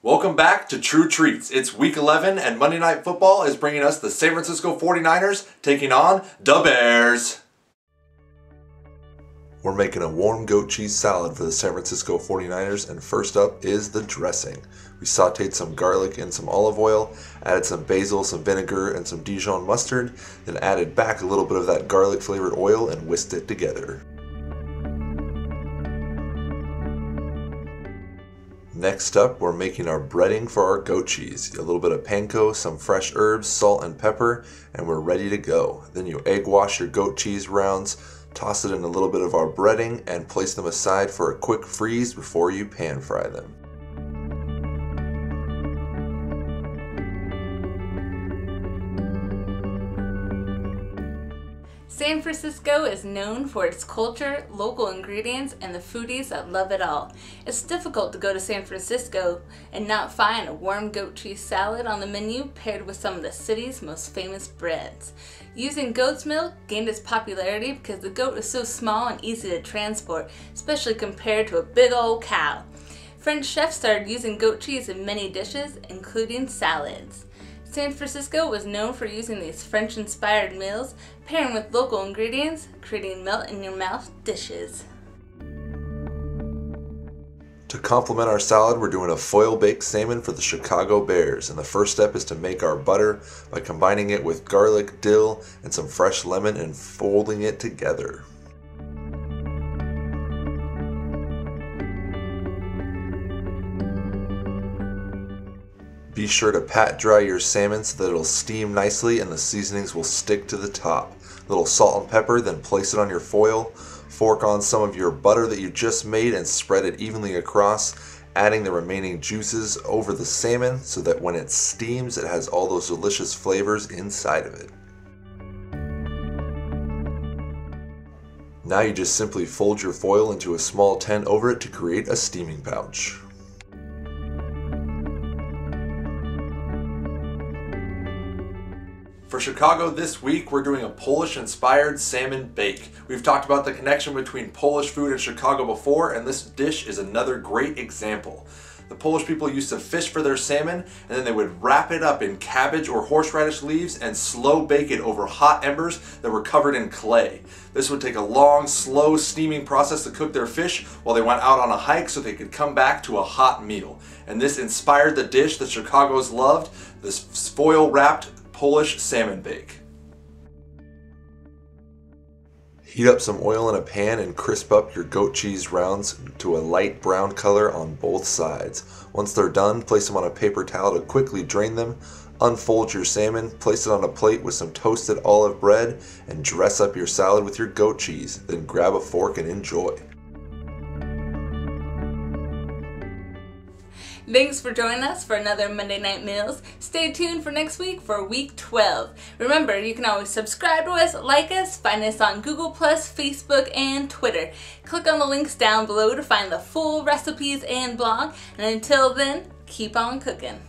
Welcome back to True Treats. It's week 11 and Monday Night Football is bringing us the San Francisco 49ers taking on the Bears. We're making a warm goat cheese salad for the San Francisco 49ers, and first up is the dressing. We sauteed some garlic in some olive oil, added some basil, some vinegar, and some Dijon mustard, then added back a little bit of that garlic flavored oil and whisked it together. Next up, we're making our breading for our goat cheese. A little bit of panko, some fresh herbs, salt and pepper, and we're ready to go. Then you egg wash your goat cheese rounds, toss it in a little bit of our breading, and place them aside for a quick freeze before you pan fry them. San Francisco is known for its culture, local ingredients, and the foodies that love it all. It's difficult to go to San Francisco and not find a warm goat cheese salad on the menu paired with some of the city's most famous breads. Using goat's milk gained its popularity because the goat is so small and easy to transport, especially compared to a big old cow. French chefs started using goat cheese in many dishes, including salads. San Francisco was known for using these French-inspired meals, pairing with local ingredients, creating melt-in-your-mouth dishes. To complement our salad, we're doing a foil-baked salmon for the Chicago Bears, and the first step is to make our butter by combining it with garlic, dill, and some fresh lemon and folding it together. Be sure to pat dry your salmon so that it'll steam nicely and the seasonings will stick to the top. A little salt and pepper, then place it on your foil. Fork on some of your butter that you just made and spread it evenly across, adding the remaining juices over the salmon so that when it steams it has all those delicious flavors inside of it. Now you just simply fold your foil into a small tent over it to create a steaming pouch. For Chicago this week, we're doing a Polish-inspired salmon bake. We've talked about the connection between Polish food and Chicago before, and this dish is another great example. The Polish people used to fish for their salmon, and then they would wrap it up in cabbage or horseradish leaves and slow bake it over hot embers that were covered in clay. This would take a long, slow steaming process to cook their fish while they went out on a hike so they could come back to a hot meal. And this inspired the dish that Chicago's loved, this foil-wrapped Polish salmon bake. Heat up some oil in a pan and crisp up your goat cheese rounds to a light brown color on both sides. Once they're done, place them on a paper towel to quickly drain them. Unfold your salmon, place it on a plate with some toasted olive bread, and dress up your salad with your goat cheese. Then grab a fork and enjoy. Thanks for joining us for another Monday Night Meals. Stay tuned for next week for week 12. Remember, you can always subscribe to us, like us, find us on Google+, Facebook, and Twitter. Click on the links down below to find the full recipes and blog. And until then, keep on cooking.